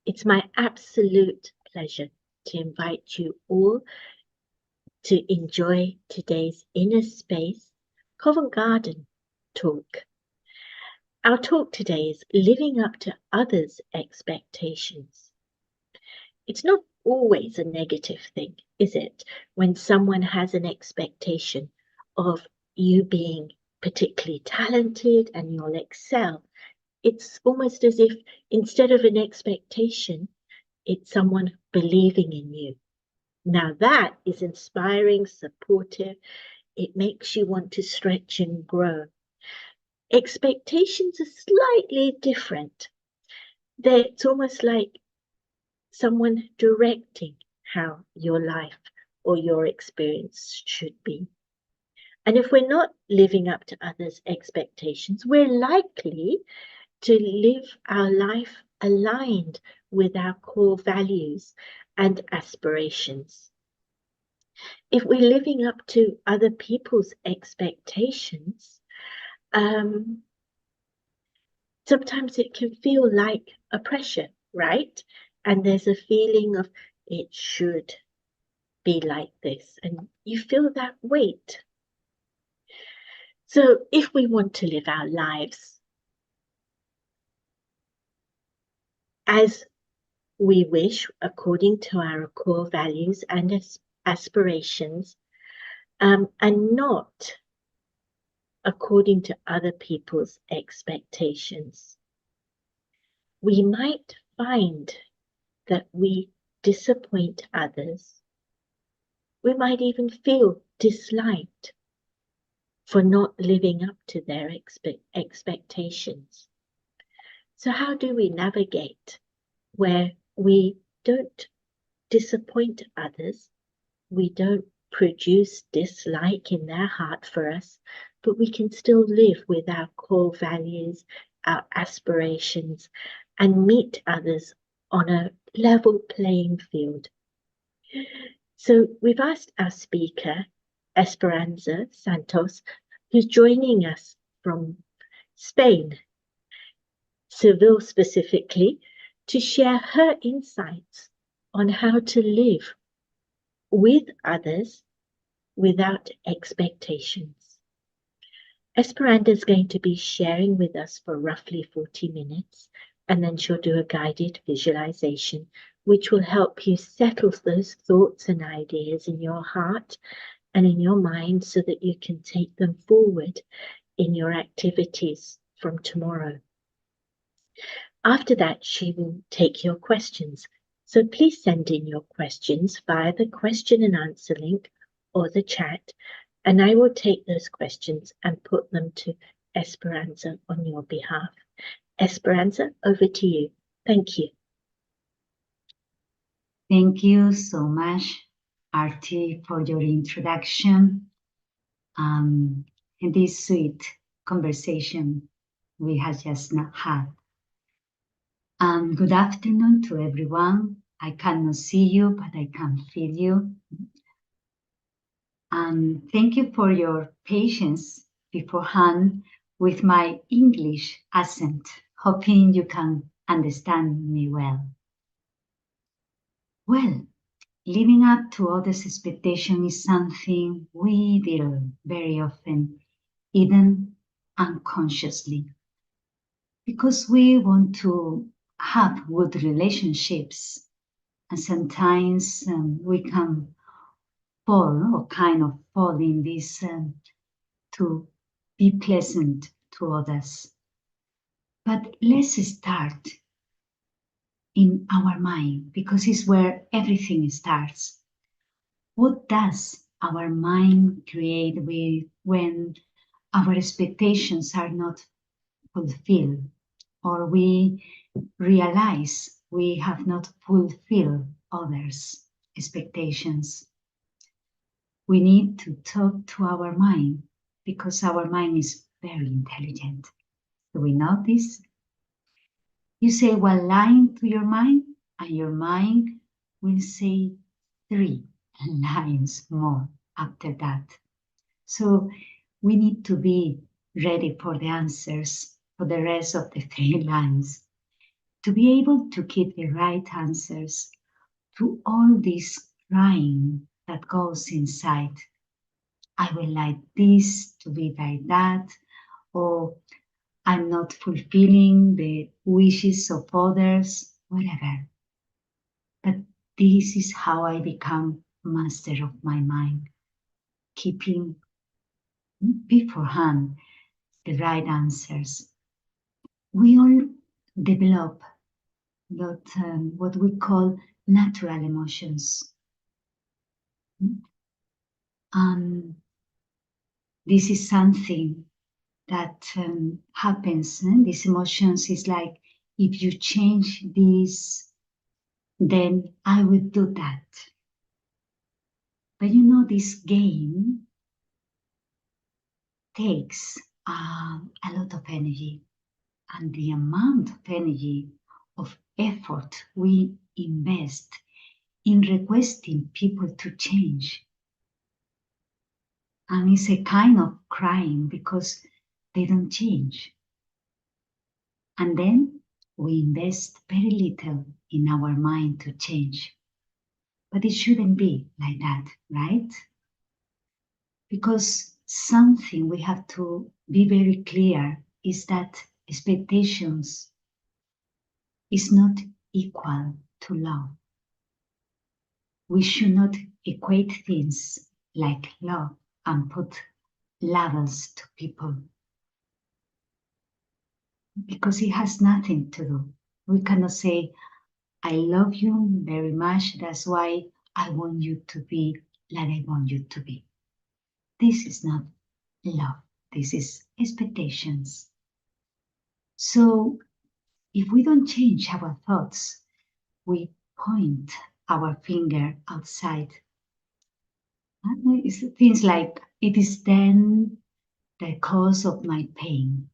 It's my absolute pleasure to invite you all to enjoy today's Inner Space Covent Garden talk. Our talk today is living up to others' expectations. It's not always a negative thing, is it, when someone has an expectation of you being particularly talented and you'll excel. It's almost as if instead of an expectation, it's someone believing in you. Now that is inspiring, supportive. It makes you want to stretch and grow. Expectations are slightly different. It's almost like someone directing how your life or your experience should be. And if we're not living up to others' expectations, we're likely to live our life aligned with our core values and aspirations. If we're living up to other people's expectations, sometimes it can feel like a pressure, right? And there's a feeling of it should be like this, and you feel that weight. So if we want to live our lives as we wish, according to our core values and aspirations, and not according to other people's expectations, we might find that we disappoint others. We might even feel disliked for not living up to their expectations. So how do we navigate where we don't disappoint others, we don't produce dislike in their heart for us, but we can still live with our core values, our aspirations, and meet others on a level playing field? So we've asked our speaker, Esperanza Santos, who's joining us from Spain, Seville specifically, to share her insights on how to live with others without expectations. Esperanza is going to be sharing with us for roughly 40 minutes, and then she'll do a guided visualization, which will help you settle those thoughts and ideas in your heart and in your mind so that you can take them forward in your activities from tomorrow. After that, she will take your questions. So please send in your questions via the question and answer link or the chat, and I will take those questions and put them to Esperanza on your behalf. Esperanza, over to you. Thank you. Thank you so much, Artie, for your introduction and this sweet conversation we have just had. Good afternoon to everyone. I cannot see you, but I can feel you. And thank you for your patience beforehand with my English accent, hoping you can understand me well. Well, living up to others' expectation is something we do very often, even unconsciously, because we want to have good relationships, and sometimes we can fall or kind of fall in this to be pleasant to others. But let's start in our mind, because it's where everything starts. What does our mind create with when our expectations are not fulfilled, or we realize we have not fulfilled others' expectations? We need to talk to our mind, because our mind is very intelligent. Do we know this? You say one line to your mind, and your mind will say 3 lines more after that. So we need to be ready for the answers for the rest of the 3 lines to be able to give the right answers to all this crying that goes inside. I would like this to be like that, or I'm not fulfilling the wishes of others, whatever. But this is how I become master of my mind, keeping beforehand the right answers. We all develop what we call natural emotions. This is something that happens. These emotions is like, if you change this, then I would do that. But you know, this game takes a lot of energy, and the amount of energy, of effort we invest in requesting people to change. And it's a kind of crying because they don't change. And then we invest very little in our mind to change. But it shouldn't be like that, right? Because something we have to be very clear is that expectations is not equal to love. We should not equate things like love and put labels to people, because it has nothing to do. We cannot say, I love you very much, that's why I want you to be like I want you to be. This is not love, this is expectations. So if we don't change our thoughts, we point our finger outside. It's things like, it is then the cause of my pain.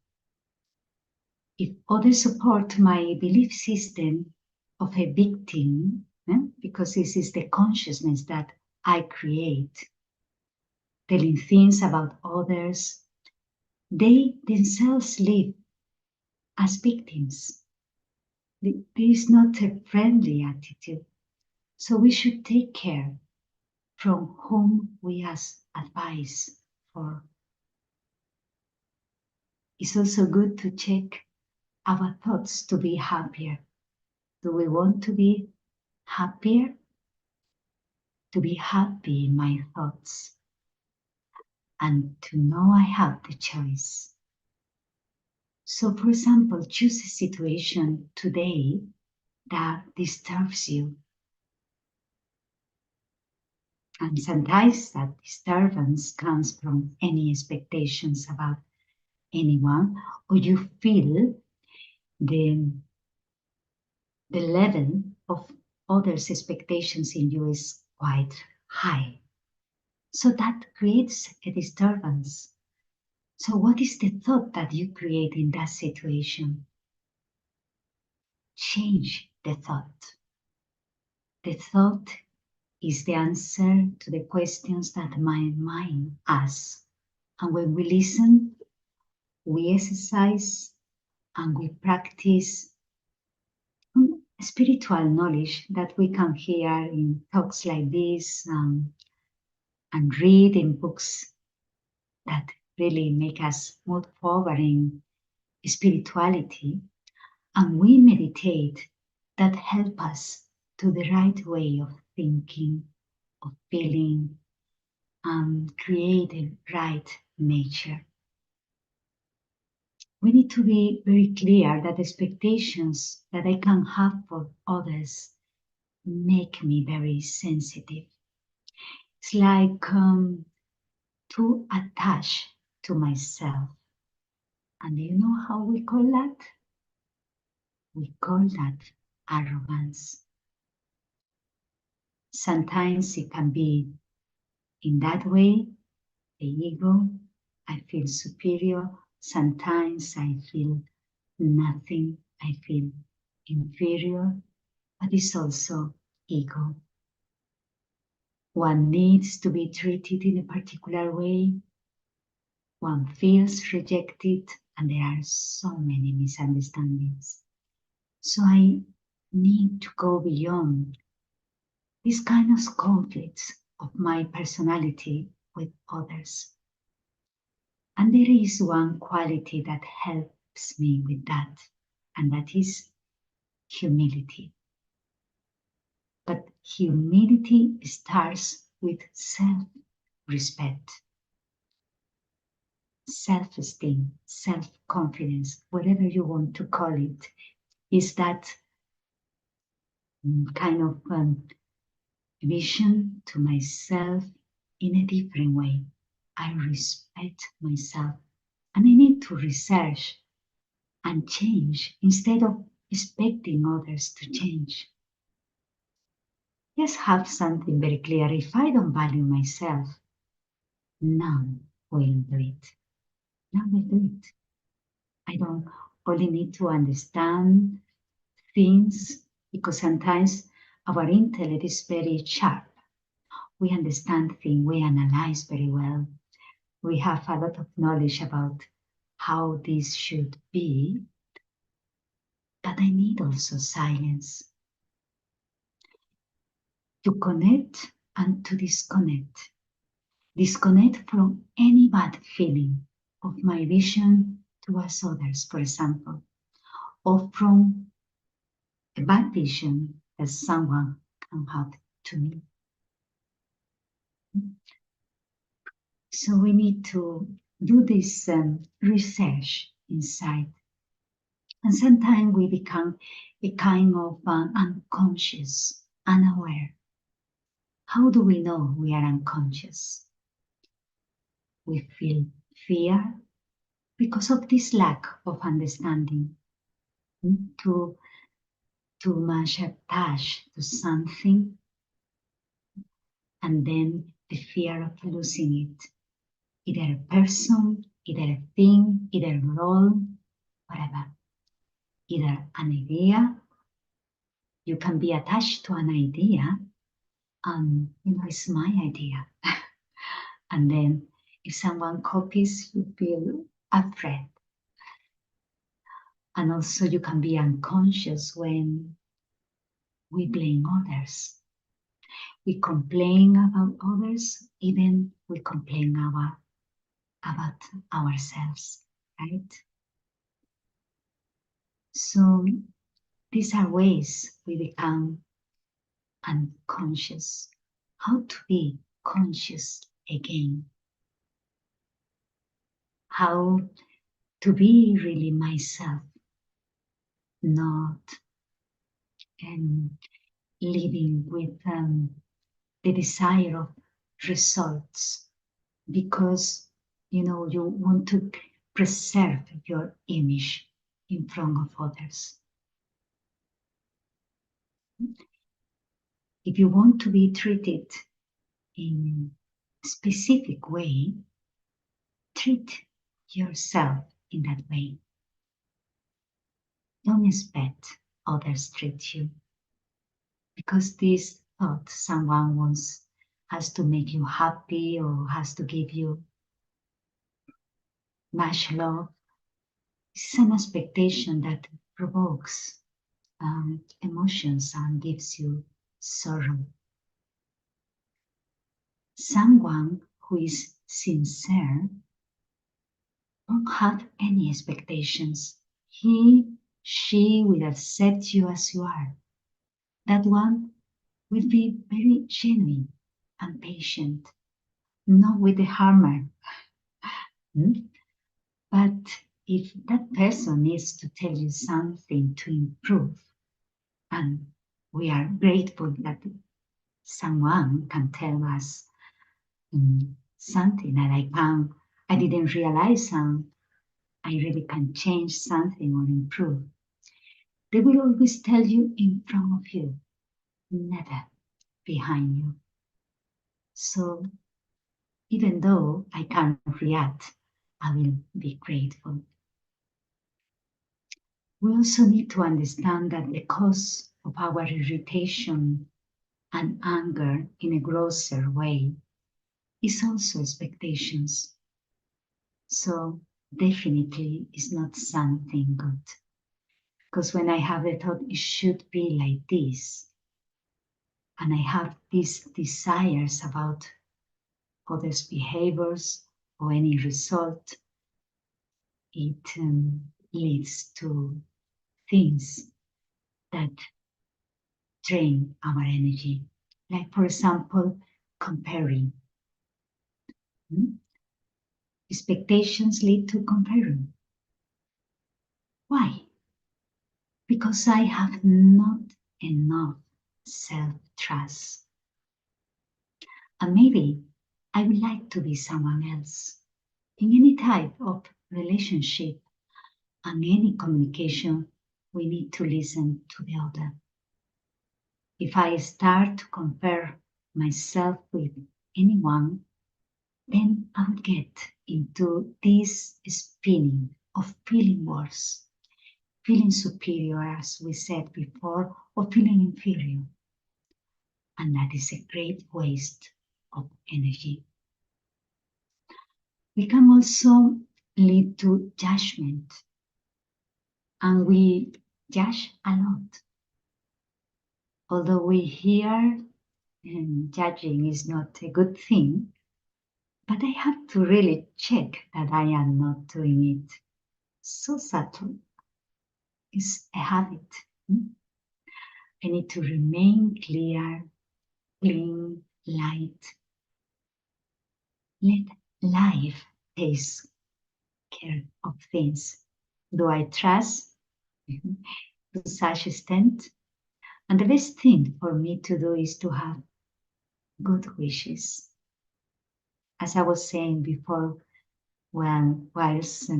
If others support my belief system of a victim, because this is the consciousness that I create, telling things about others, they themselves live as victims. This is not a friendly attitude. So we should take care from whom we ask advice for. It's also good to check our thoughts to be happier. Do we want to be happier? To be happy in my thoughts and to know I have the choice. So, for example, choose a situation today that disturbs you. And sometimes that disturbance comes from any expectations about anyone, or you feel the level of others' expectations in you is quite high. So that creates a disturbance. So what is the thought that you create in that situation? Change the thought. The thought is the answer to the questions that my mind asks. And when we listen, we exercise and we practice spiritual knowledge that we can hear in talks like this, and read in books that really make us move forward in spirituality. And we meditate that help us to the right way of thinking, of feeling, and create a right nature. We need to be very clear that expectations that I can have for others make me very sensitive. It's like too attached to myself. And do you know how we call that? We call that arrogance. Sometimes it can be in that way, the ego, I feel superior. Sometimes I feel nothing, I feel inferior, but it's also ego. One needs to be treated in a particular way. One feels rejected, and there are so many misunderstandings. So I need to go beyond these kind of conflicts of my personality with others. And there is one quality that helps me with that, and that is humility. But humility starts with self-respect, self-esteem, self-confidence, whatever you want to call it, is that kind of vision to myself in a different way. I respect myself and I need to research and change instead of expecting others to change. Just have something very clear. If I don't value myself, none will do it. None will do it. I don't only need to understand things because sometimes our intellect is very sharp. We understand things, we analyze very well. We have a lot of knowledge about how this should be, but I need also silence to connect and to disconnect. Disconnect from any bad feeling of my vision towards others, for example, or from a bad vision that someone can have to me. So we need to do this research inside. And sometimes we become a kind of unconscious, unaware. How do we know we are unconscious? We feel fear because of this lack of understanding, too much attached to something, and then the fear of losing it. Either a person, either a thing, either a role, whatever. Either an idea, you can be attached to an idea, and it's my idea. And then if someone copies, you feel afraid. And also you can be unconscious when we blame others. We complain about others, even we complain about ourselves, right? So these are ways we become unconscious. How to be conscious again. How to be really myself, not living with the desire of results because you want to preserve your image in front of others. If you want to be treated in a specific way, treat yourself in that way. Don't expect others treat you because this thought someone has to make you happy or has to give you much love. It's an expectation that provokes emotions and gives you sorrow. Someone who is sincere won't have any expectations. She will accept you as you are. That one will be very genuine and patient, not with the hammer. But if that person needs to tell you something to improve, and we are grateful that someone can tell us something that I didn't realize I really can change something or improve. They will always tell you in front of you, never behind you. So even though I can't react, I will be grateful. We also need to understand that the cause of our irritation and anger in a grosser way is also expectations. So definitely it's not something good. Because when I have the thought, it should be like this, and I have these desires about others' behaviors or any result, it leads to things that drain our energy. Like, for example, comparing. Expectations lead to comparing. Why? Because I have not enough self-trust. And maybe I would like to be someone else. In any type of relationship and any communication, we need to listen to the other. If I start to compare myself with anyone, then I would get into this spinning of feeling worse, feeling superior, as we said before, or feeling inferior. And that is a great waste of energy. We can also lead to judgment, and we judge a lot. Although we hear judging is not a good thing, but I have to really check that I am not doing it so subtle. It's a habit. I need to remain clear, clean, light. Let life take care of things. Do I trust to such extent? And the best thing for me to do is to have good wishes. As I was saying before, whilst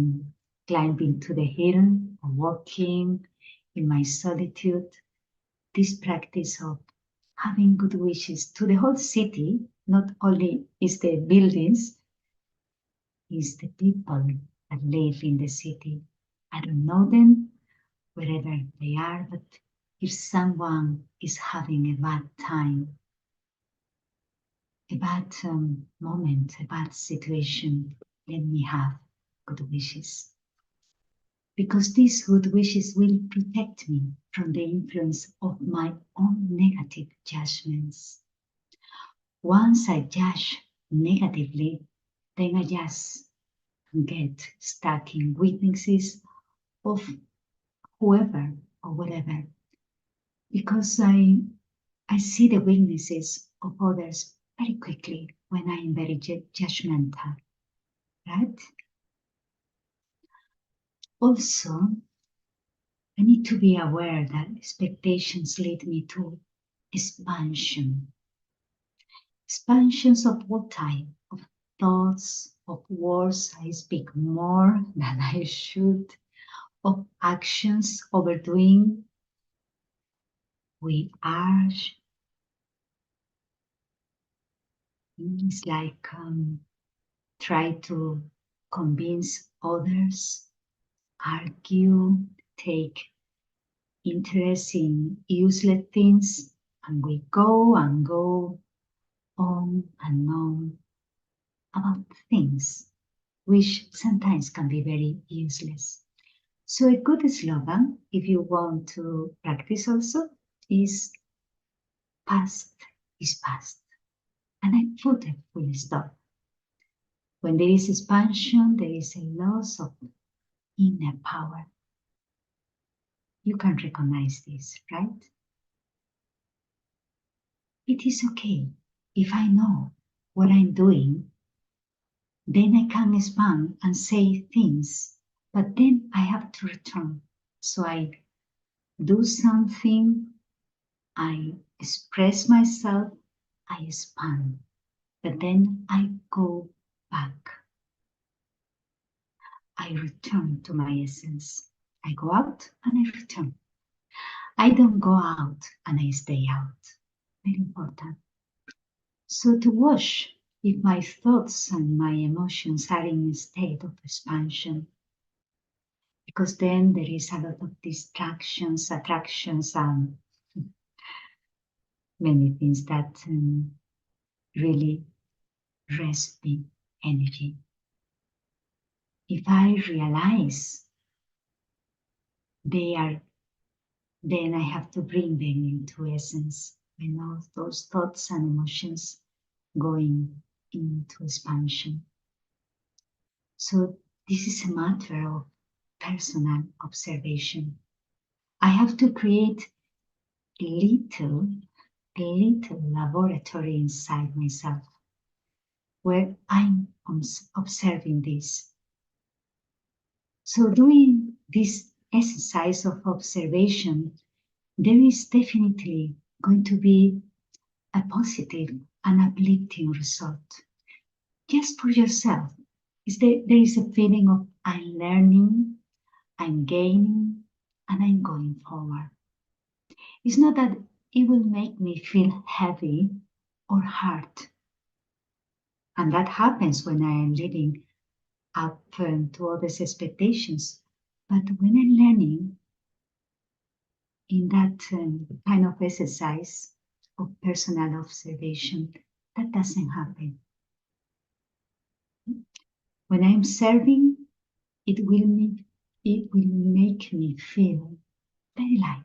climbing to the hill or walking in my solitude, this practice of having good wishes to the whole city, not only is the buildings, is the people that live in the city. I don't know them, wherever they are, but if someone is having a bad time, a bad moment, a bad situation, let me have good wishes. Because these good wishes will protect me from the influence of my own negative judgments. Once I judge negatively, then I just get stuck in weaknesses of whoever or whatever. Because I see the weaknesses of others very quickly when I am very judgmental, right? Also, I need to be aware that expectations lead me to expansion. Expansions of what type? Of thoughts, of words I speak more than I should, of actions overdoing. We are. It's like try to convince others, argue, take interest in useless things, and we go and go on and on about things which sometimes can be very useless. So a good slogan, if you want to practice also, is past is past. And I put a full stop. When there is expansion, there is a loss of inner power. You can recognize this, right? It is okay if I know what I'm doing, then I can expand and say things, but then I have to return. So I do something, I express myself, I expand, but then I go back. I return to my essence. I go out and I return. I don't go out and I stay out. Very important. So to watch if my thoughts and my emotions are in a state of expansion, because then there is a lot of distractions, attractions, and many things that really rest the energy. If I realize they are then I have to bring them into essence when all those thoughts and emotions going into expansion. So this is a matter of personal observation. I have to create a little laboratory inside myself where I'm observing this. So doing this exercise of observation, there is definitely going to be a positive and uplifting result. Just for yourself, there is a feeling of I'm learning, I'm gaining, and I'm going forward. It's not that it will make me feel heavy or hard. And that happens when I am living up to others' expectations. But when I'm learning in that kind of exercise of personal observation, that doesn't happen. When I'm serving, it will make me feel very light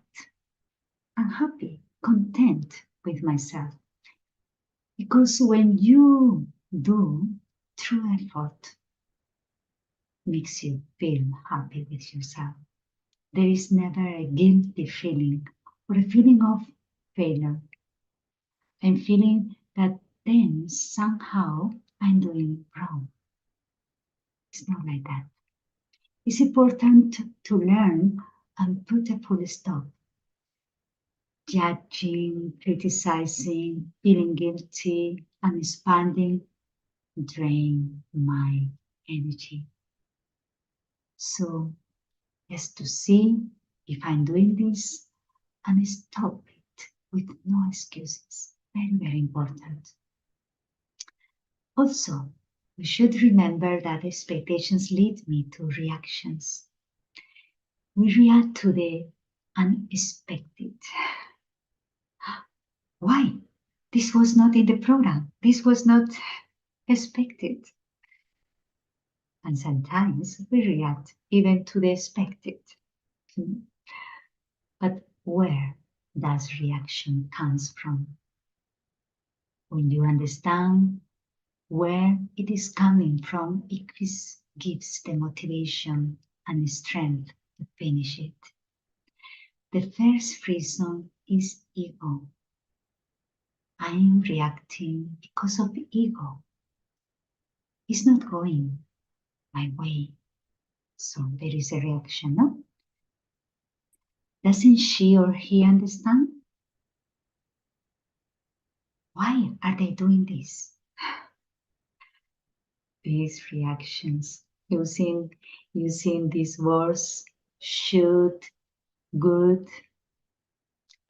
and happy, content with myself. Because when you do, true effort makes you feel happy with yourself. There is never a guilty feeling or a feeling of failure. I'm feeling that then somehow I'm doing wrong. It's not like that. It's important to learn and put a full stop. Judging, criticizing, feeling guilty, and expanding drain my energy. So just to see if I'm doing this and stop it with no excuses. Very, very important. Also, we should remember that expectations lead me to reactions. We react to the unexpected. Why? This was not in the program. This was not expected. And sometimes we react even to the expected. But where does reaction comes from? When you understand where it is coming from, it gives the motivation and strength to finish it. The first reason is ego. I am reacting because of ego. It's not going my way. So there is a reaction, no? Doesn't she or he understand? Why are they doing this? These reactions, using these words, should, good,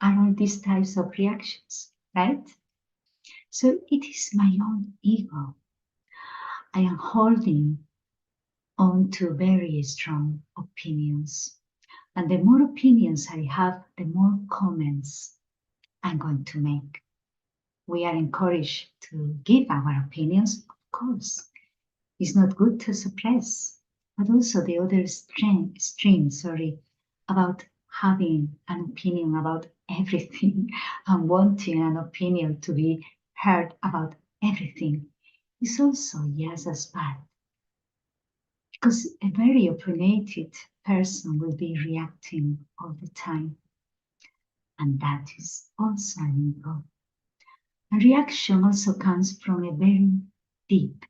are all these types of reactions, right? So it is my own ego. I am holding on to very strong opinions. And the more opinions I have, the more comments I'm going to make. We are encouraged to give our opinions, of course. It's not good to suppress, but also the other stream, about having an opinion about everything and wanting an opinion to be heard about everything is also just as bad. Because a very opinionated person will be reacting all the time. And that is also an ego. A reaction also comes from a very deep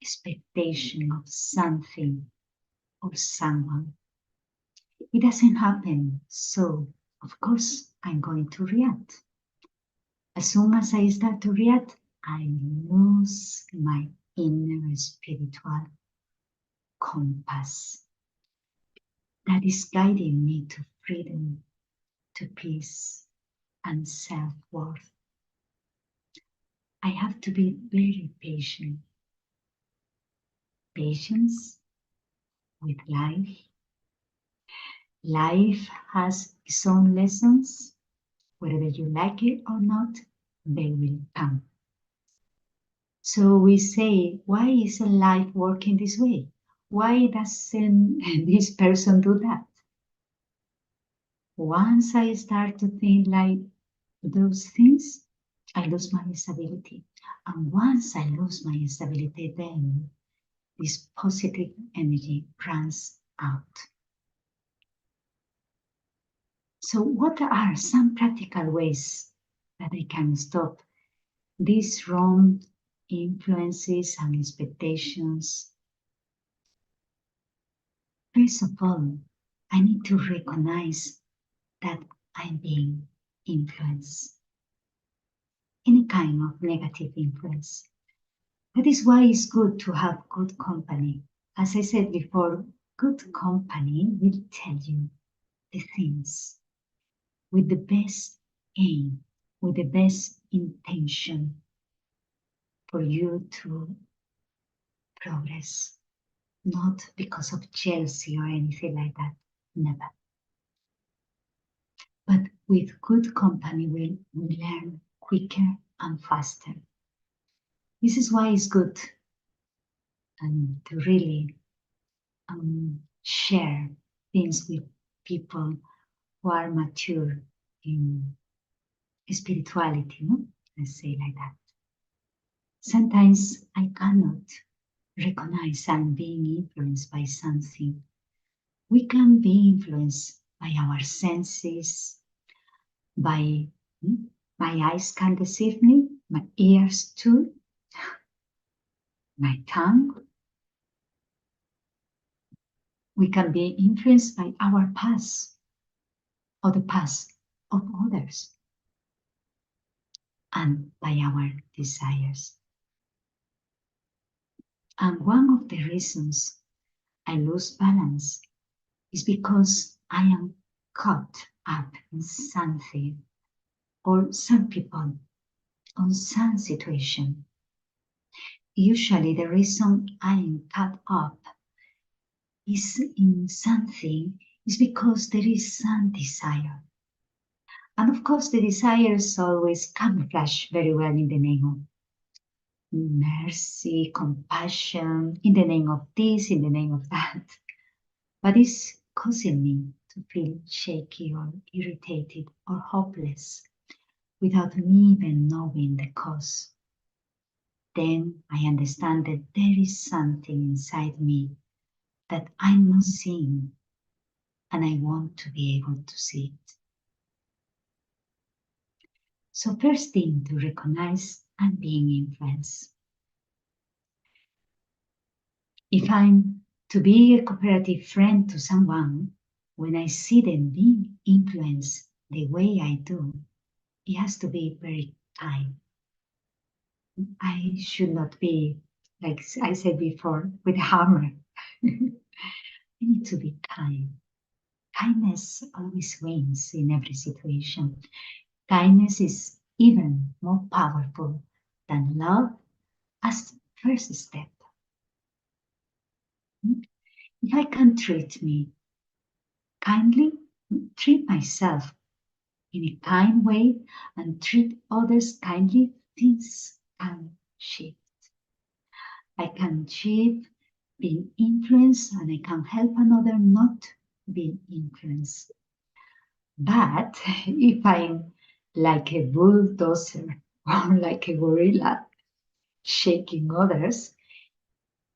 expectation of something or someone. It doesn't happen, so of course I'm going to react. As soon as I start to react, I lose my inner spiritual compass that is guiding me to freedom, to peace, and self-worth. I have to be very patient. Patience with life. Life has its own lessons. Whether you like it or not, they will come. So we say, why isn't life working this way? Why doesn't this person do that? Once I start to think like those things, I lose my stability. And once I lose my stability, then this positive energy runs out. So, what are some practical ways that I can stop these wrong influences and expectations? First of all, I need to recognize that I'm being influenced, any kind of negative influence. That is why it's good to have good company. As I said before, good company will tell you the things with the best aim, with the best intention for you to progress, not because of jealousy or anything like that. Never. But with good company, we learn quicker and faster. This is why it's good to really share things with people who are mature in spirituality, no? Let's say like that. Sometimes I cannot recognize I'm being influenced by something. We can be influenced by our senses, by my eyes can deceive me, my ears too, my tongue. We can be influenced by our past or the past of others and by our desires. And one of the reasons I lose balance is because I am caught up in something or some people on some situation. Usually the reason I am caught up is in something is because there is some desire. And of course the desires always camouflage very well in the name of mercy, compassion, in the name of this, in the name of that. But it's causing me to feel shaky or irritated or hopeless without me even knowing the cause. Then I understand that there is something inside me that I'm not seeing, and I want to be able to see it. So first thing to recognize I'm being influenced. If I'm to be a cooperative friend to someone, when I see them being influenced the way I do, it has to be very kind. I should not be, like I said before, with a hammer. I need to be kind. Kindness always wins in every situation. Kindness is even more powerful than love as first step. If I can treat me kindly, treat myself in a kind way, and treat others kindly, things can shift. I can shift being influenced, and I can help another not being influenced. But if I'm like a bulldozer or like a gorilla shaking others,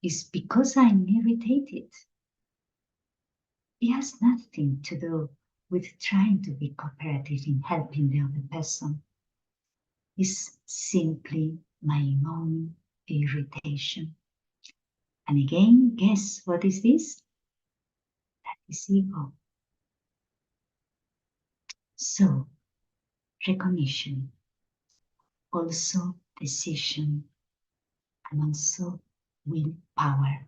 it's because I'm irritated. It has nothing to do with trying to be cooperative in helping the other person. It's simply my own irritation. And again, guess what is this? That is ego. So, recognition, also decision, and also willpower.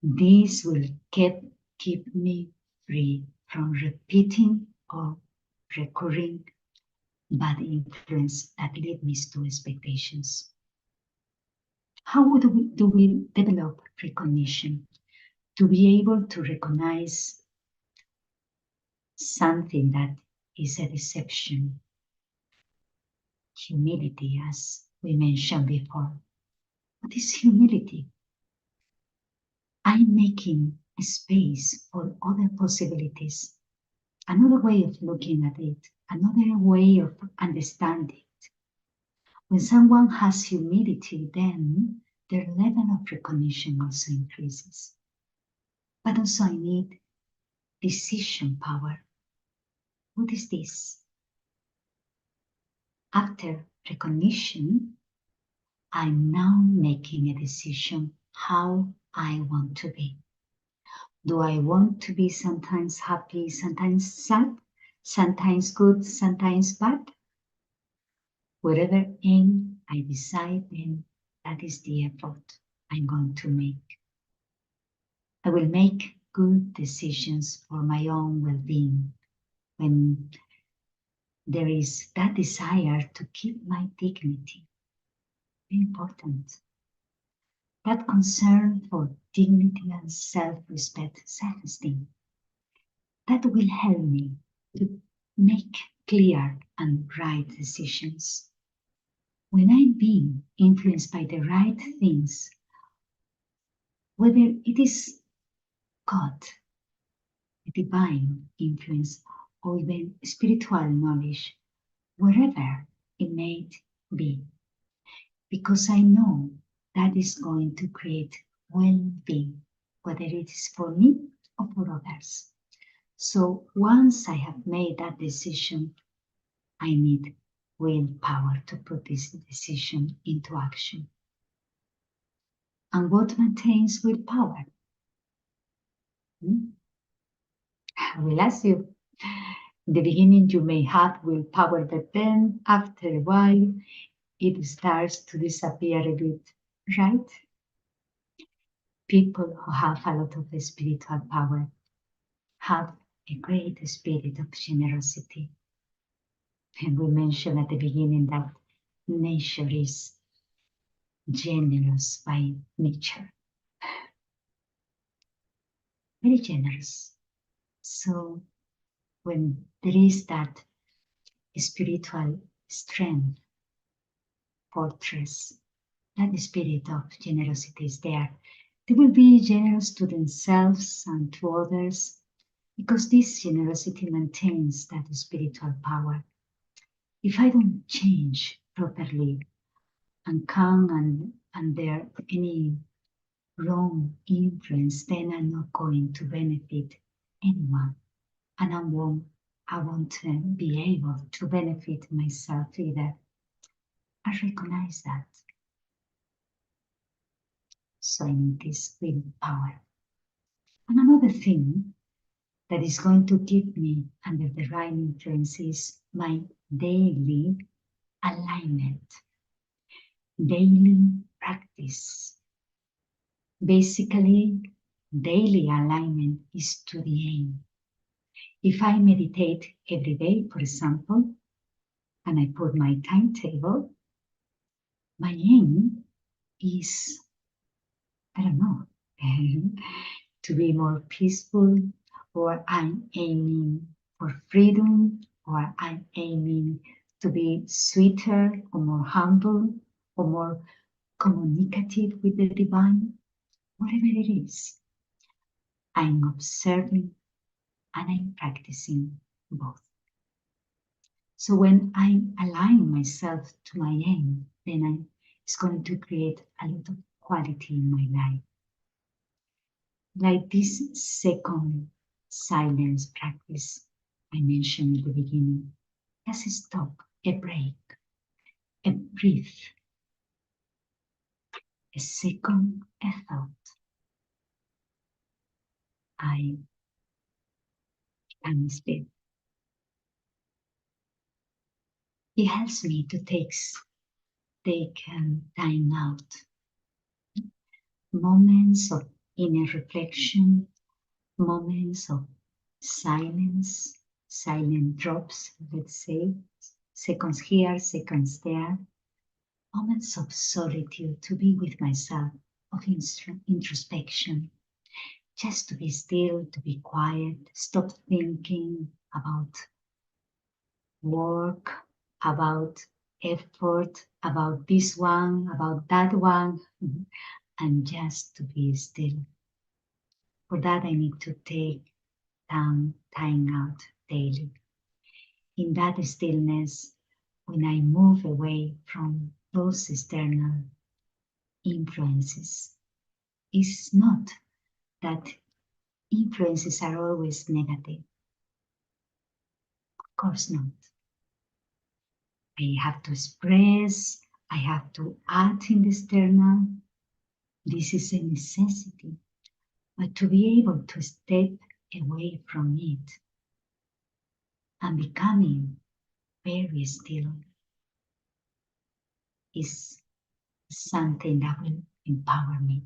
This will keep me free from repeating or recurring bad influence that lead me to expectations. How do we develop recognition? To be able to recognize something that is a deception, humility, as we mentioned before. What is humility? I'm making a space for other possibilities. another way of looking at it, another way of understanding it. When someone has humility, then their level of recognition also increases. But also I need decision power. What is this? After recognition, I'm now making a decision how I want to be. Do I want to be sometimes happy, sometimes sad, sometimes good, sometimes bad? Whatever aim I decide, then that is the effort I'm going to make. I will make good decisions for my own well-being when there is that desire to keep my dignity. Very important. That concern for dignity and self-respect, self-esteem. That will help me to make clear and right decisions. When I'm being influenced by the right things, whether it is God, a divine influence, or even spiritual knowledge, wherever it may be, because I know that is going to create well-being, whether it is for me or for others. So once I have made that decision, I need willpower to put this decision into action. And what maintains willpower? I will ask you. In the beginning, you may have willpower, but then after a while, it starts to disappear a bit, right? People who have a lot of spiritual power have a great spirit of generosity. And we mentioned at the beginning that nature is generous by nature, very generous. So when there is that spiritual strength, fortress, that spirit of generosity is there. They will be generous to themselves and to others because this generosity maintains that spiritual power. If I don't change properly and come under any wrong influence, then I'm not going to benefit anyone, and I won't be able to benefit myself either. I recognize that. So I need this willpower. And another thing that is going to keep me under the right influence is my daily alignment, daily practice. Basically, daily alignment is to the aim. If I meditate every day, for example, and I put my timetable, my aim is, I don't know, to be more peaceful, or I'm aiming for freedom, or I'm aiming to be sweeter or more humble or more communicative with the divine, whatever it is. I'm observing and I'm practicing both. So when I align myself to my aim, then it's going to create a lot of quality in my life. Like this second silence practice I mentioned at the beginning. Just stop, a break, a breath, a second, a thought. I am still. It helps me to take time out, moments of inner reflection, moments of silence, silent drops, let's say, seconds here, seconds there, moments of solitude to be with myself, of introspection, just to be still, to be quiet, stop thinking about work, about effort, about this one, about that one, and just to be still. For that, I need to take time out daily. In that stillness, when I move away from those external influences, it's not that influences are always negative. Of course not. I have to express, I have to act in the external. This is a necessity. But to be able to step away from it and becoming very still is something that will empower me.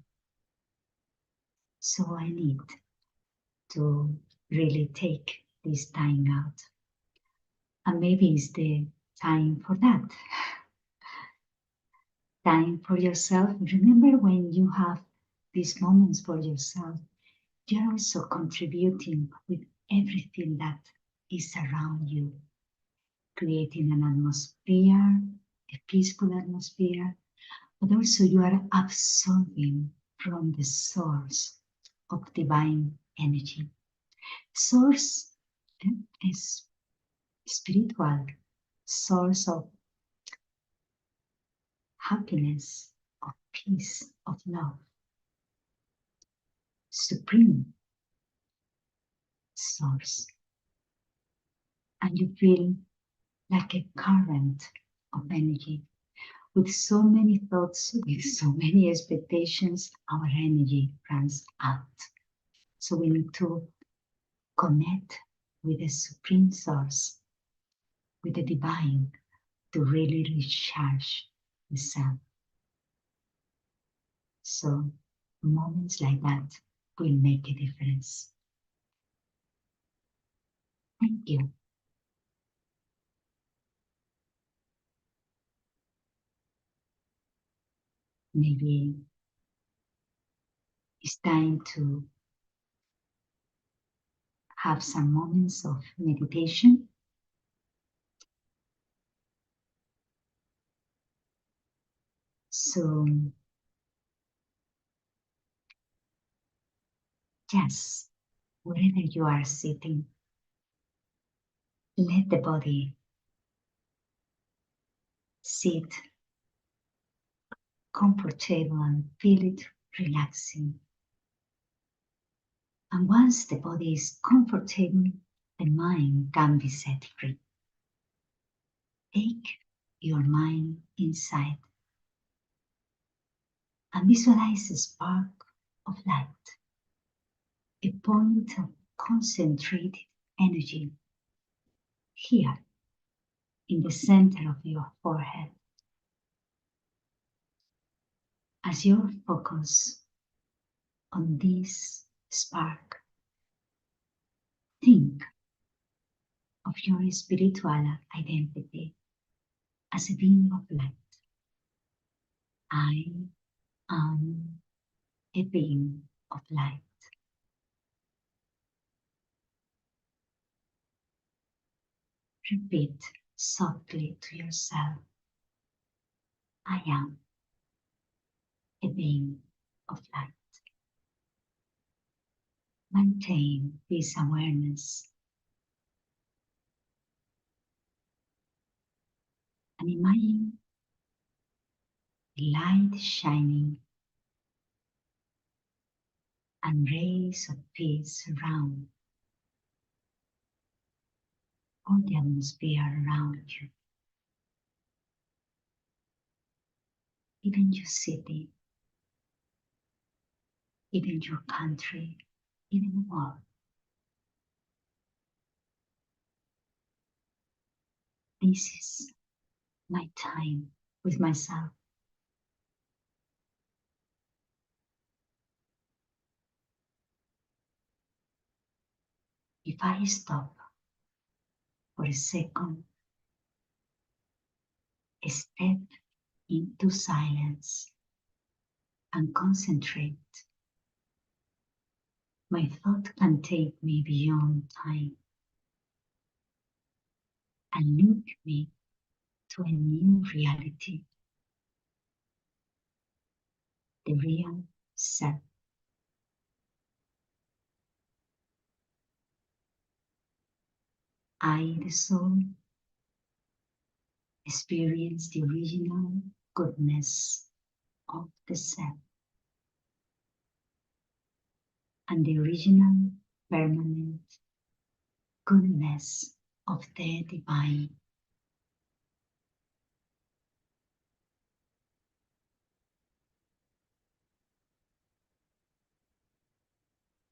So I need to really take this time out. And maybe it's the time for that. Time for yourself. Remember, when you have these moments for yourself, you're also contributing with everything that is around you, creating an atmosphere, a peaceful atmosphere, but also you are absorbing from the source of divine energy. Source is spiritual, source of happiness, of peace, of love, supreme source. And you feel like a current of energy. With so many thoughts, with so many expectations, our energy runs out. So we need to connect with the supreme source, with the divine, to really recharge the self. So moments like that will make a difference. Thank you. Maybe it's time to have some moments of meditation. So just wherever you are sitting, let the body sit comfortable and feel it relaxing. And once the body is comfortable, the mind can be set free. Take your mind inside and visualize a spark of light, a point of concentrated energy here in the center of your forehead. As you focus on this spark, think of your spiritual identity as a being of light. I am a being of light. Repeat softly to yourself, I am a being of light. Maintain this awareness and imagine the light shining and rays of peace around all the atmosphere around you, even your city, even your country, even the world. This is my time with myself. If I stop for a second, step into silence and concentrate, my thought can take me beyond time and link me to a new reality, the real self. I, the soul, experience the original goodness of the self and the original permanent goodness of the divine.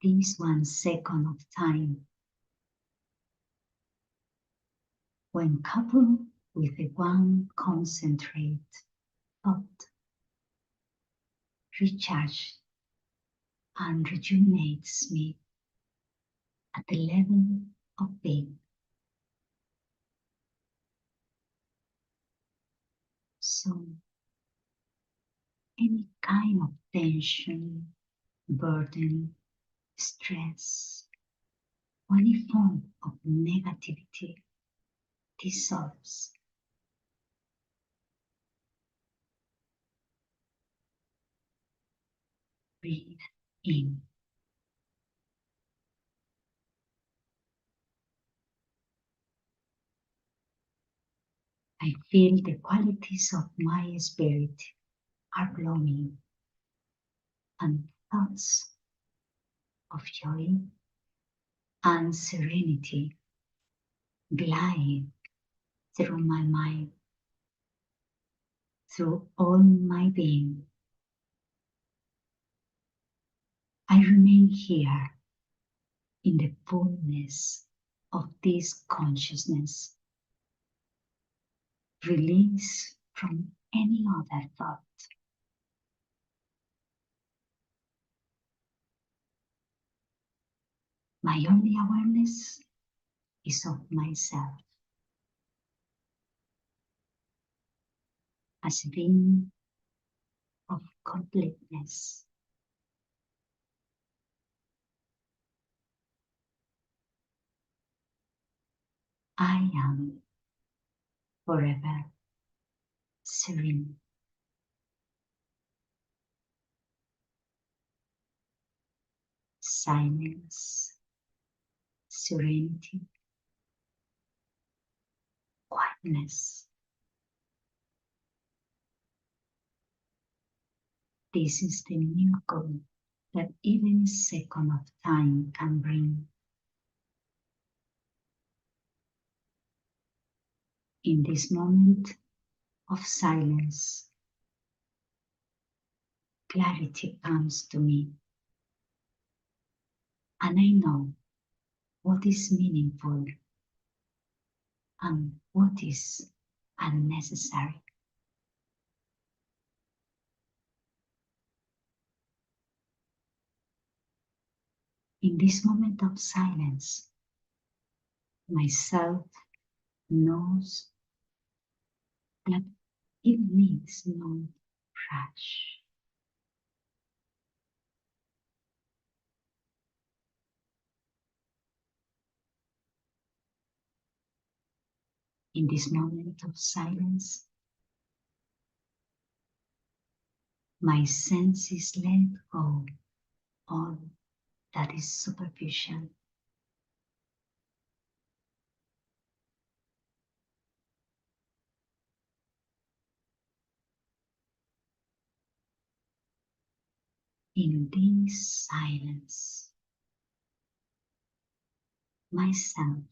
This 1 second of time, when coupled with the one concentrate thought, recharge and rejuvenates me at the level of being. So any kind of tension, burden, stress, or any form of negativity dissolves. Breathe in. I feel the qualities of my spirit are blowing, and thoughts of joy and serenity glide through my mind, through all my being. I remain here in the fullness of this consciousness, release from any other thought. My only awareness is of myself as a being of completeness. I am forever serene. Silence, serenity, quietness. This is the miracle that even a second of time can bring. In this moment of silence, clarity comes to me, and I know what is meaningful and what is unnecessary. In this moment of silence, myself knows that it needs no rush. In this moment of silence, my senses let go all that is superficial. In this silence, myself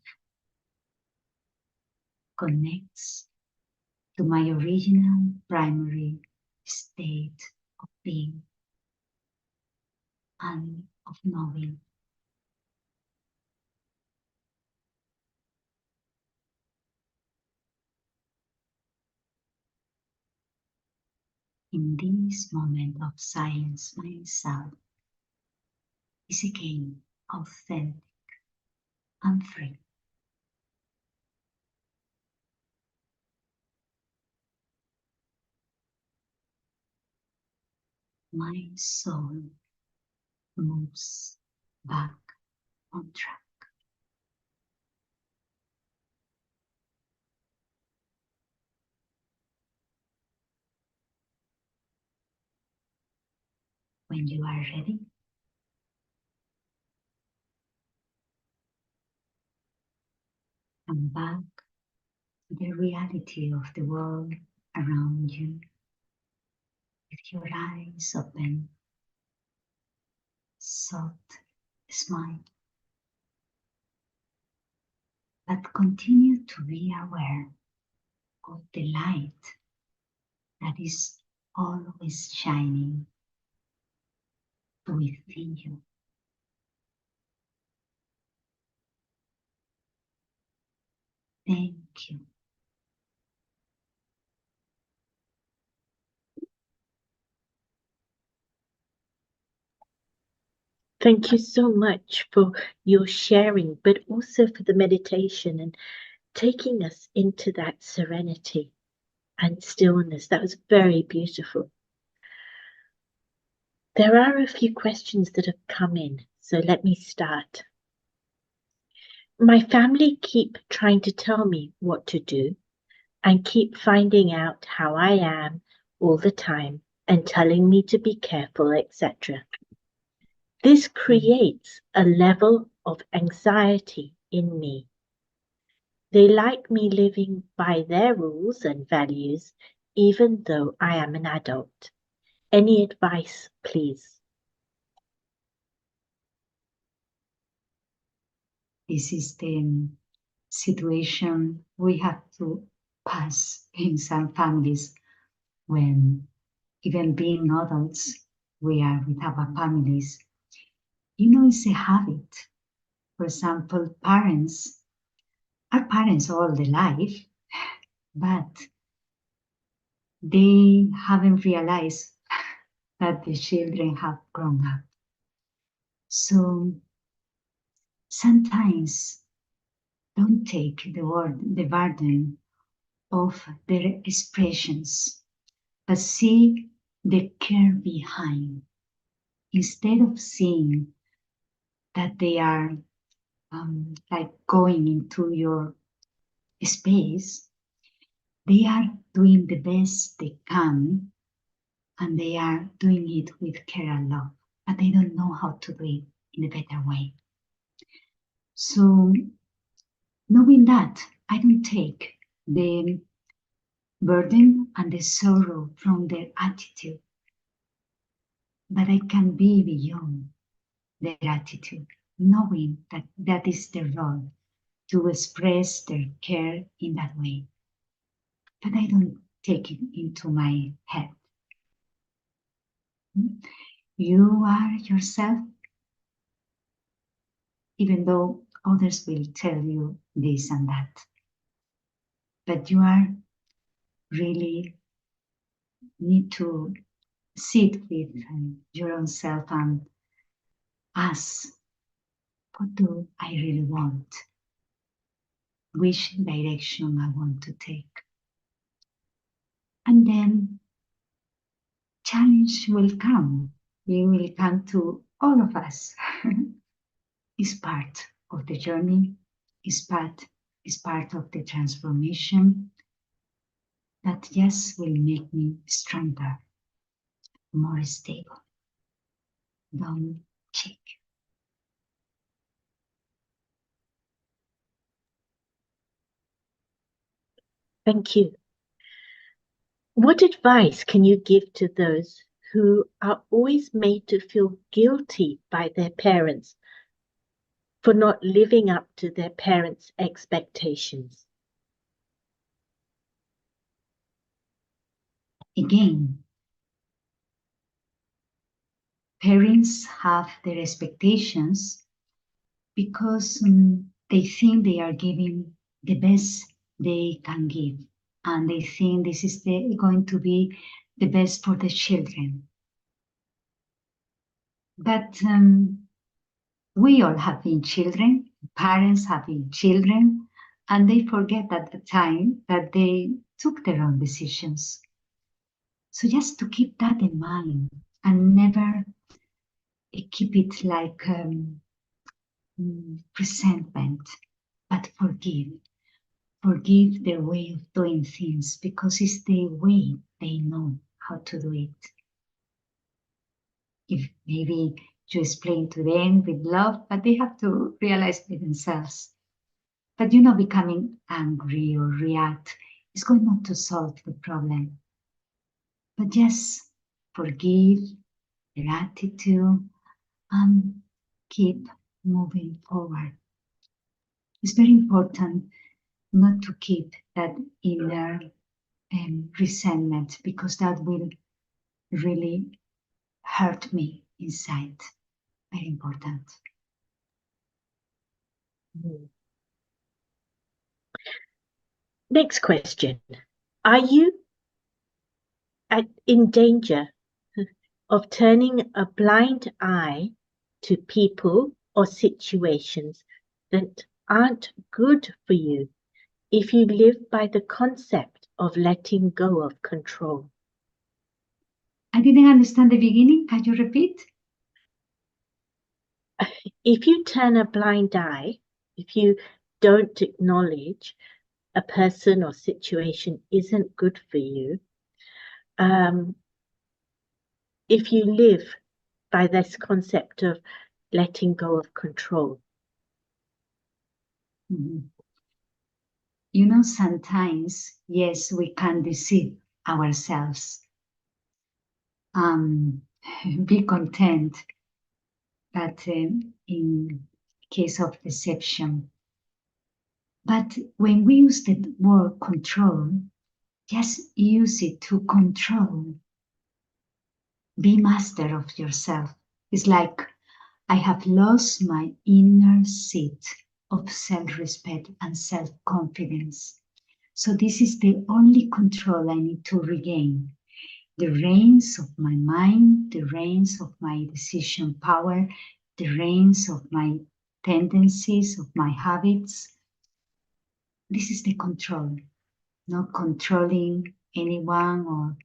connects to my original primary state of being and of knowing. In this moment of silence, myself is again authentic and free. My soul moves back on track. When you are ready, back to the reality of the world around you with your eyes open, soft smile, but continue to be aware of the light that is always shining within you. Thank you. Thank you so much for your sharing, but also for the meditation and taking us into that serenity and stillness. That was very beautiful. There are a few questions that have come in, so let me start. My family keep trying to tell me what to do and keep finding out how I am all the time and telling me to be careful, etc. This creates a level of anxiety in me. They like me living by their rules and values, even though I am an adult. Any advice, please? This is the situation we have to pass in some families when, even being adults, we are with our families. You know, it's a habit. For example, parents are parents all their life, but they haven't realized that the children have grown up. So sometimes don't take the burden of their expressions, but see the care behind. Instead of seeing that they are like going into your space, they are doing the best they can, and they are doing it with care and love, but they don't know how to do it in a better way. So, knowing that, I don't take the burden and the sorrow from their attitude, but I can be beyond their attitude, knowing that that is their role to express their care in that way. But I don't take it into my head. You are yourself, even though others will tell you this and that. But you are really need to sit with your own self and ask, what do I really want? Which direction I want to take? And then challenge will come. It will come to all of us. It's part of the journey, is part of the transformation that, yes, will make me stronger, more stable. Don't check. Thank you. What advice can you give to those who are always made to feel guilty by their parents for not living up to their parents' expectations? Again, parents have their expectations because they think they are giving the best they can give, and they think this is going to be the best for the children. But we all have been children, parents have been children, and they forget at the time that they took their own decisions. So just to keep that in mind and never keep it like resentment, but forgive. Forgive their way of doing things because it's the way they know how to do it. If maybe you explain to them with love, but they have to realize it themselves. But becoming angry or react is going not to solve the problem. But just forgive, gratitude, and keep moving forward. It's very important not to keep that inner resentment, because that will really hurt me inside. Very important. Next question. Are you in danger of turning a blind eye to people or situations that aren't good for you if you live by the concept of letting go of control? I didn't understand the beginning. Can you repeat? If you turn a blind eye, if you don't acknowledge a person or situation isn't good for you, if you live by this concept of letting go of control. Mm-hmm. Sometimes, yes, we can deceive ourselves. Be content that in case of deception. But when we use the word control, just use it to control. Be master of yourself. It's like I have lost my inner seat of self-respect and self-confidence. So this is the only control I need to regain. The reins of my mind, the reins of my decision power, the reins of my tendencies, of my habits. This is the control, not controlling anyone or.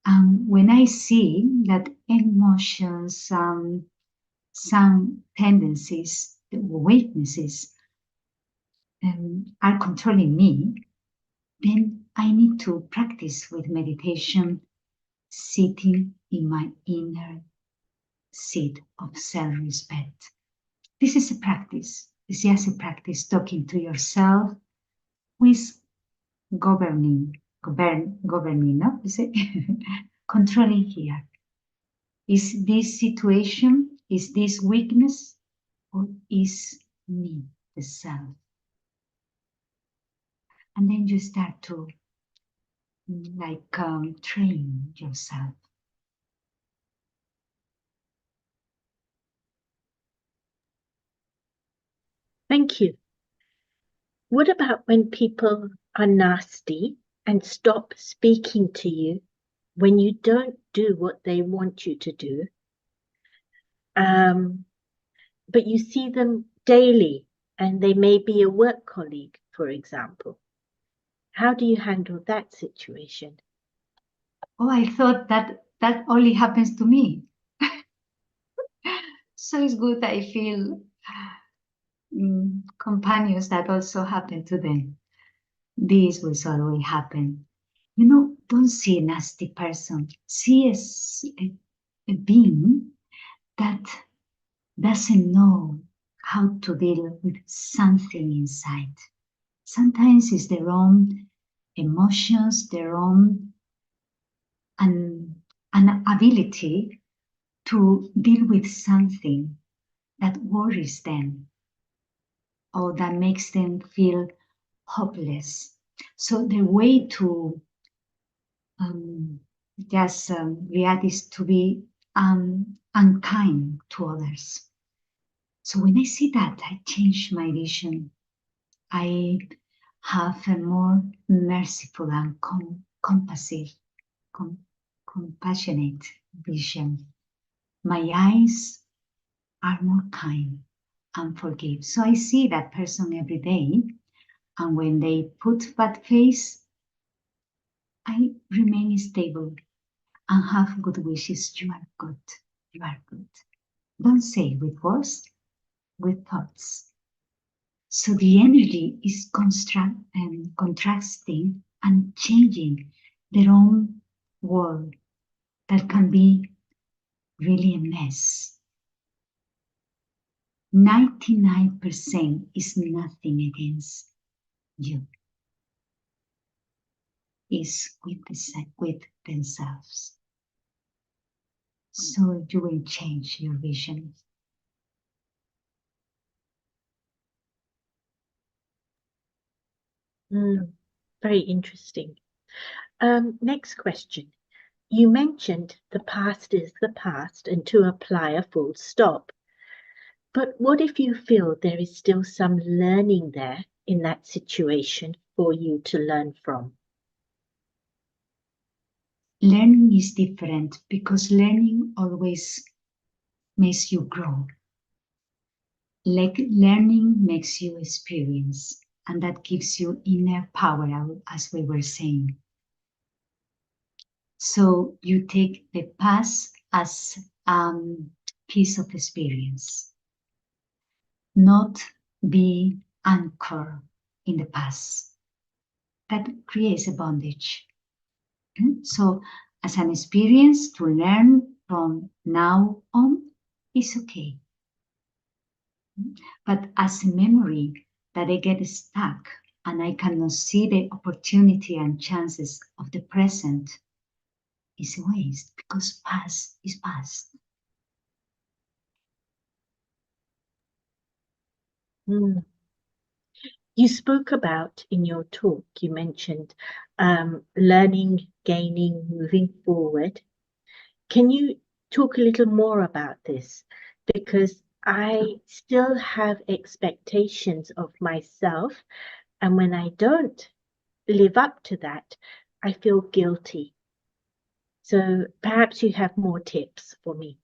And when I see that emotions, some tendencies, weaknesses are controlling me, then I need to practice with meditation, sitting in my inner seat of self-respect. This is a practice. It's just a practice talking to yourself with governing, no? Is it? Controlling here. Is this situation, is this weakness, or is me, the self? And then you start to train yourself. Thank you. What about when people are nasty and stop speaking to you when you don't do what they want you to do? But you see them daily and they may be a work colleague, for example. How do you handle that situation? Oh, I thought that only happens to me. So it's good I feel companions that also happen to them. This will always happen. Don't see a nasty person. See a being that doesn't know how to deal with something inside. Sometimes it's their own emotions, their own an ability to deal with something that worries them or that makes them feel hopeless. So the way to react is to be unkind to others. So when I see that, I change my vision. I have a more merciful and compassionate vision. My eyes are more kind and forgive. So I see that person every day, and when they put bad face, I remain stable and have good wishes. You are good. You are good. Don't say with words, with thoughts. So the energy is contrasting and changing their own world that can be really a mess. 99% is nothing against you. Is with themselves. So you will change your vision. Very interesting. Next question. You mentioned the past is the past and to apply a full stop. But what if you feel there is still some learning there in that situation for you to learn from? Learning is different because learning always makes you grow. Like learning makes you experience, and that gives you inner power, as we were saying. So you take the past as a piece of experience, not be anchored in the past. That creates a bondage. So as an experience to learn from now on is okay. But as a memory that I get stuck and I cannot see the opportunity and chances of the present is a waste because past is past. You spoke about in your talk, you mentioned learning, gaining, moving forward. Can you talk a little more about this? Because I still have expectations of myself, and when I don't live up to that, I feel guilty. So perhaps you have more tips for me.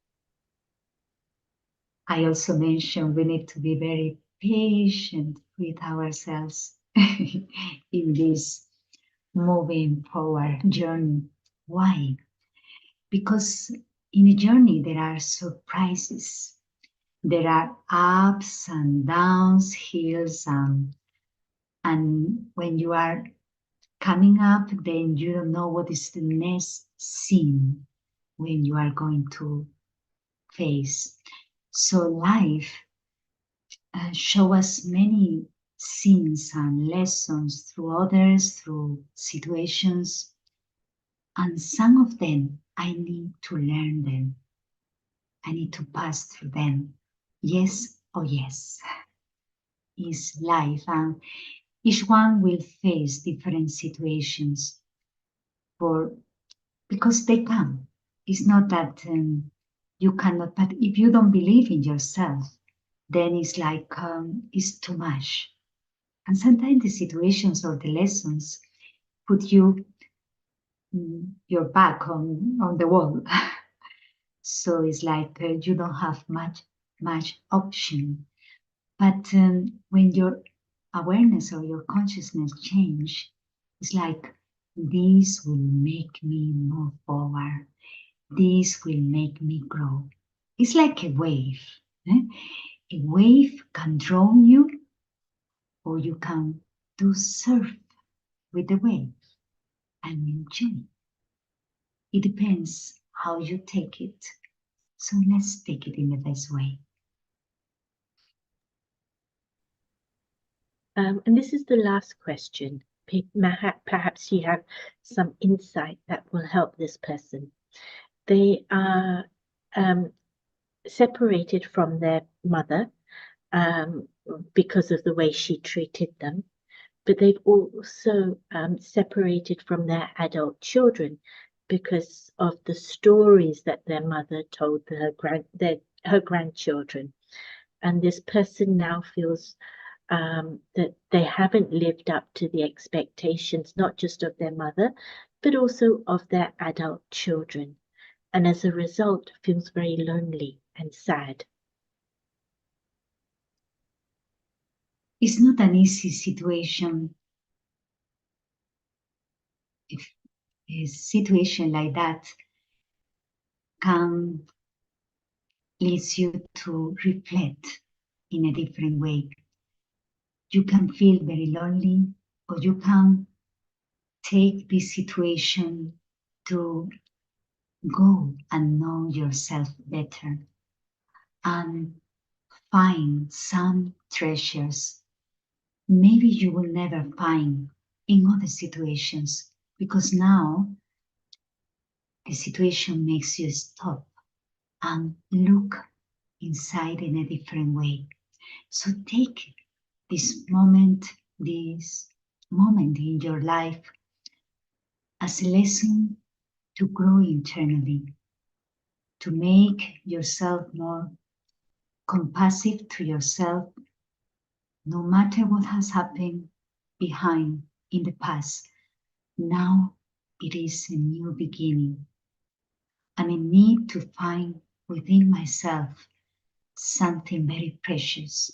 I also mentioned we need to be very patient with ourselves in this moving forward journey. Why? Because in a journey there are surprises. There are ups and downs, hills, and when you are coming up, then you don't know what is the next scene when you are going to face. So life show us many scenes and lessons through others, through situations, and some of them I need to learn them. I need to pass through them. Yes, oh yes, is life, and each one will face different situations for because they come. It's not that you cannot, but if you don't believe in yourself, then it's like it's too much. And sometimes the situations or the lessons put you your back on the wall. So it's like you don't have much option. But when your awareness or your consciousness change, it's like this will make me move forward. This will make me grow. It's like a wave. Eh? A wave can drown you, or you can do surf with the wave and enjoy. It depends how you take it. So let's take it in the best way. And this is the last question. Perhaps you have some insight that will help this person. They are separated from their mother because of the way she treated them, but they've also separated from their adult children because of the stories that their mother told her grandchildren. And this person now feels that they haven't lived up to the expectations, not just of their mother, but also of their adult children. And as a result, feels very lonely and sad. It's not an easy situation. If a situation like that can lead you to reflect in a different way. You can feel very lonely, or you can take this situation to go and know yourself better and find some treasures maybe you will never find in other situations, because now the situation makes you stop and look inside in a different way. So take this moment in your life as a lesson to grow internally, to make yourself more compassionate to yourself, no matter what has happened behind in the past. Now it is a new beginning, and I need to find within myself something very precious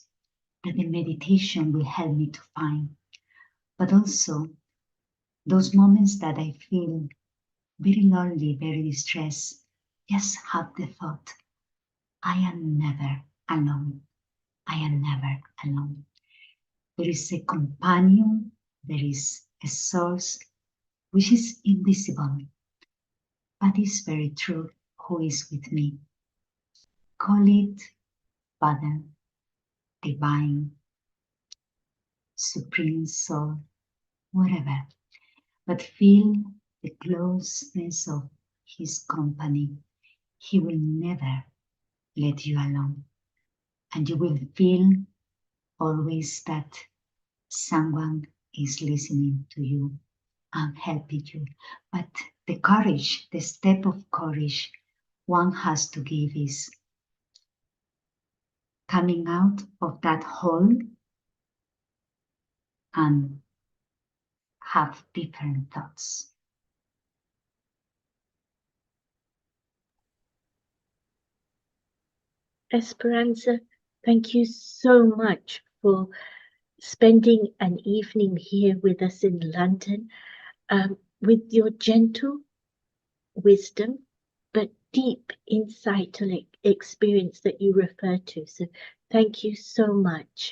that the meditation will help me to find. But also, those moments that I feel very lonely, very distressed, just have the thought, I am never alone. I am never alone. There is a companion, there is a source which is invisible, but is very true, who is with me. Call it Father, Divine, Supreme Soul, whatever, but feel the closeness of His company. He will never let you alone, and you will feel always that someone is listening to you and helping you. But the courage, the step of courage one has to give is coming out of that hole and have different thoughts. Esperanza, thank you so much for spending an evening here with us in London, with your gentle wisdom, but deep insight and experience that you refer to. So thank you so much.